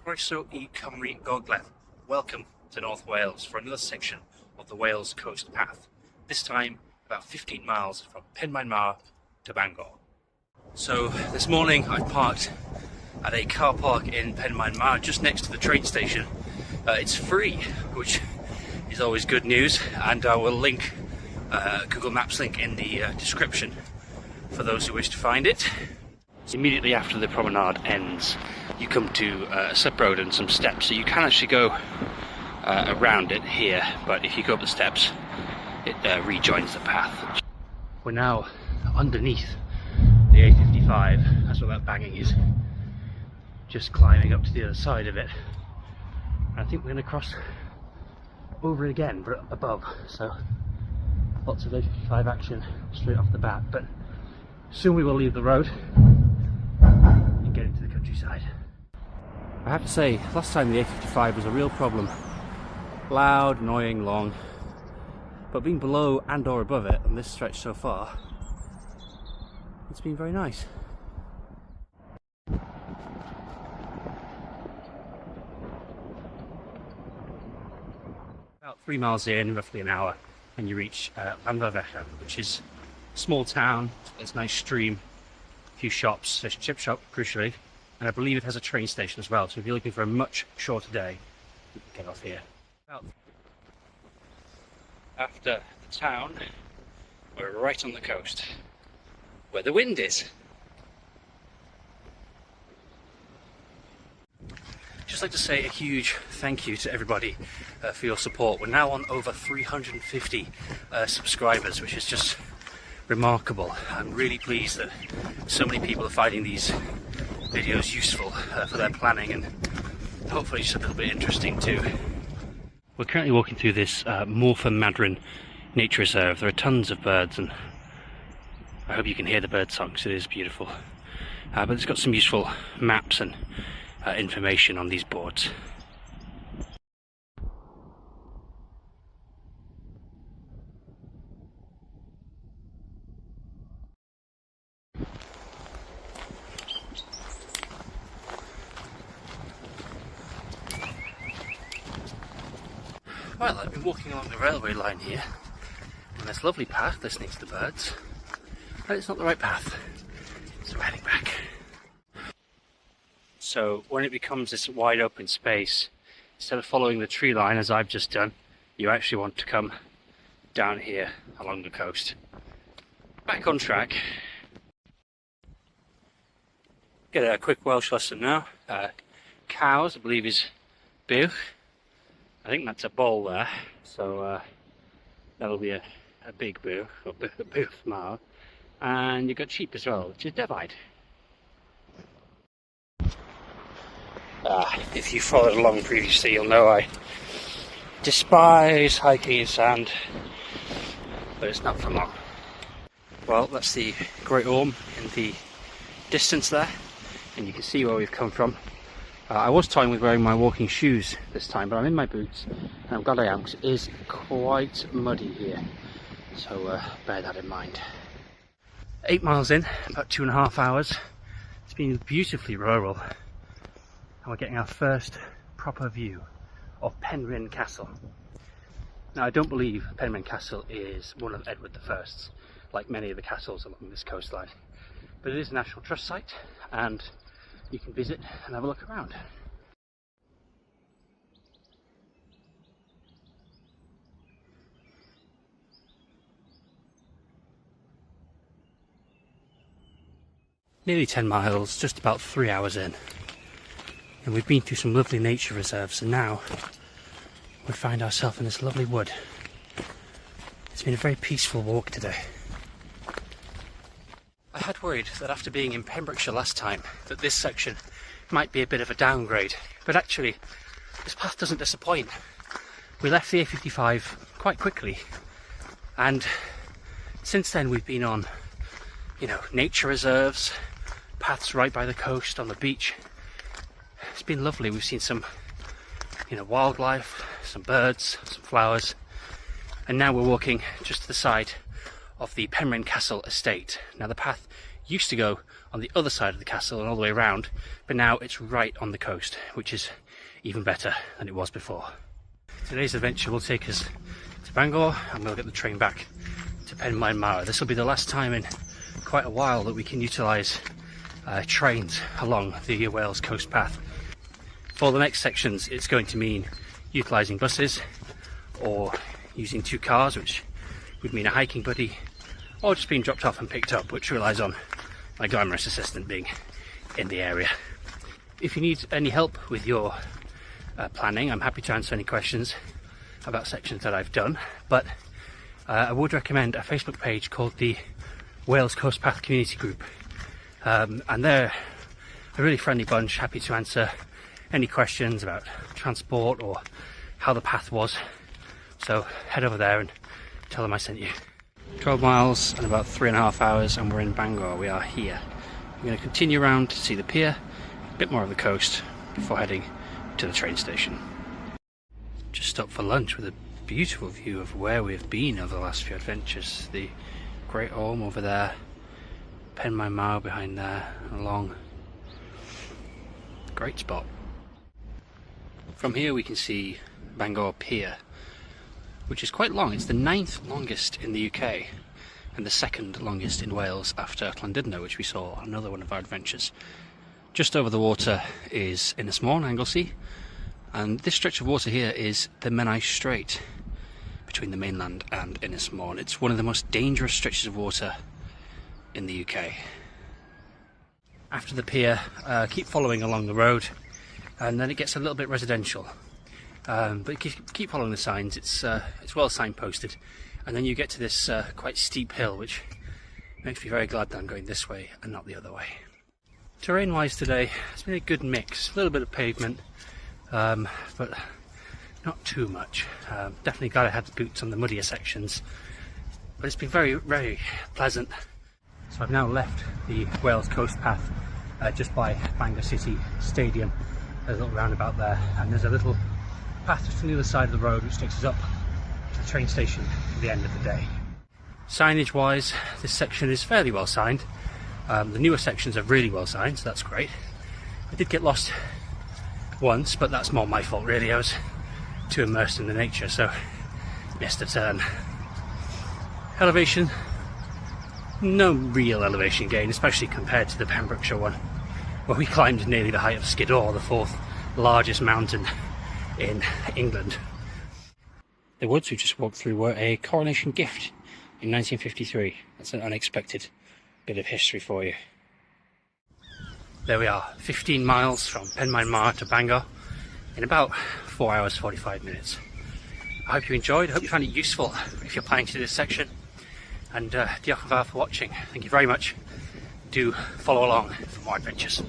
Croeso I Cymru Gogledd. Welcome to North Wales for another section of the Wales Coast Path. This time about 15 miles from Penmaenmawr to Bangor. So this morning I parked at a car park in Penmaenmawr just next to the train station. It's free, which is always good news, and I will link Google Maps link in the description for those who wish to find it. Immediately after the promenade ends, you come to a sub-road and some steps, so you can actually go around it here, but if you go up the steps, it rejoins the path. We're now underneath the A55, that's what that banging is. Just climbing up to the other side of it. And I think we're going to cross over it again, but above, so lots of A55 action straight off the bat, but soon we will leave the road and get into the countryside. I have to say, last time the A55 was a real problem. Loud, annoying, long, but being below and or above it on this stretch so far, it's been very nice. About 3 miles in, roughly an hour, and you reach Llanfairfechan, which is a small town. There's a nice stream, a few shops, fish and chip shop, crucially, and I believe it has a train station as well, so if you're looking for a much shorter day, you can get off here. After the town, we're right on the coast, where the wind is. Just like to say a huge thank you to everybody for your support. We're now on over 350 subscribers, which is just remarkable. I'm really pleased that so many people are finding these videos useful for their planning, and hopefully just a little bit interesting too. We're currently walking through this Morfa Madryn Nature Reserve. There are tons of birds, and I hope you can hear the bird songs. It is beautiful. But it's got some useful maps and information on these boards. Well, I've been walking along the railway line here on this lovely path listening to the birds, but it's not the right path, so we're heading back. So when it becomes this wide open space, instead of following the tree line as I've just done, you actually want to come down here along the coast. Back on track. Get a quick Welsh lesson now. Cows, I believe, is buch. I think that's a bowl there, so that'll be a big buch, or buch mawr. And you've got sheep as well, which is defaid. If you followed along previously, you'll know I despise hiking in sand, but it's not for long. Well, that's the Great Orme in the distance there, and you can see where we've come from. I was toying with wearing my walking shoes this time, but I'm in my boots, and I'm glad I am, because it is quite muddy here, so bear that in mind. 8 miles in, about 2.5 hours. It's been beautifully rural, and we're getting our first proper view of Prenrhyn Castle. Now, I don't believe Penrhyn Castle is one of Edward I's, like many of the castles along this coastline, but it is a National Trust site, and you can visit and have a look around. Nearly 10 miles, just about 3 hours in, and we've been through some lovely nature reserves, and now we find ourselves in this lovely wood. It's been a very peaceful walk today. I had worried that after being in Pembrokeshire last time that this section might be a bit of a downgrade, but actually this path doesn't disappoint. We left the A55 quite quickly, and since then we've been on, nature reserves, paths right by the coast, on the beach. It's been lovely. We've seen some, wildlife, some birds, some flowers, and now we're walking just to the side of the Penrhyn Castle estate. Now the path used to go on the other side of the castle and all the way around, but now it's right on the coast, which is even better than it was before. Today's adventure will take us to Bangor, and we'll get the train back to Penmaenmawr. This will be the last time in quite a while that we can utilise trains along the Wales coast path. For the next sections, it's going to mean utilising buses or using 2 cars, which would mean a hiking buddy, or just being dropped off and picked up, which relies on my glamorous assistant being in the area. If you need any help with your planning, I'm happy to answer any questions about sections that I've done, but I would recommend a Facebook page called the Wales Coast Path Community Group, and they're a really friendly bunch, happy to answer any questions about transport or how the path was. So head over there and tell them I sent you. 12 miles and about 3.5 hours and we're in Bangor. We are here. We're going to continue around to see the pier, a bit more of the coast before heading to the train station. Just stopped for lunch with a beautiful view of where we've been over the last few adventures. The Great Orme over there, Penmaenmawr behind there, and along. Great spot. From here we can see Bangor Pier, which is quite long. It's the 9th longest in the UK and the 2nd longest in Wales after Llandudno, which we saw on another one of our adventures. Just over the water is Menai, Anglesey, and this stretch of water here is the Menai Strait between the mainland and Menai. It's one of the most dangerous stretches of water in the UK. After the pier, keep following along the road, and then it gets a little bit residential. But keep following the signs. It's well signposted, and then you get to this quite steep hill, which makes me very glad that I'm going this way and not the other way. Terrain-wise today, it's been a good mix. A little bit of pavement, but not too much. Definitely glad I had the boots on the muddier sections, but it's been very, very pleasant. So I've now left the Wales coast path just by Bangor City Stadium. There's a little roundabout there, and there's a little path just on the other side of the road which takes us up to the train station at the end of the day. Signage wise, this section is fairly well signed. The newer sections are really well signed, so that's great. I did get lost once, but that's more my fault really. I was too immersed in the nature, so missed a turn. Elevation, no real elevation gain, especially compared to the Pembrokeshire one, where we climbed nearly the height of Skiddaw, the 4th largest mountain in England. The woods we just walked through were a coronation gift in 1953. That's an unexpected bit of history for you. There we are, 15 miles from Penmaenmawr to Bangor in about 4 hours 45 minutes. I hope you enjoyed, I hope you found it useful if you're planning to do this section, and diolch yn fawr for watching. Thank you very much. Do follow along for more adventures.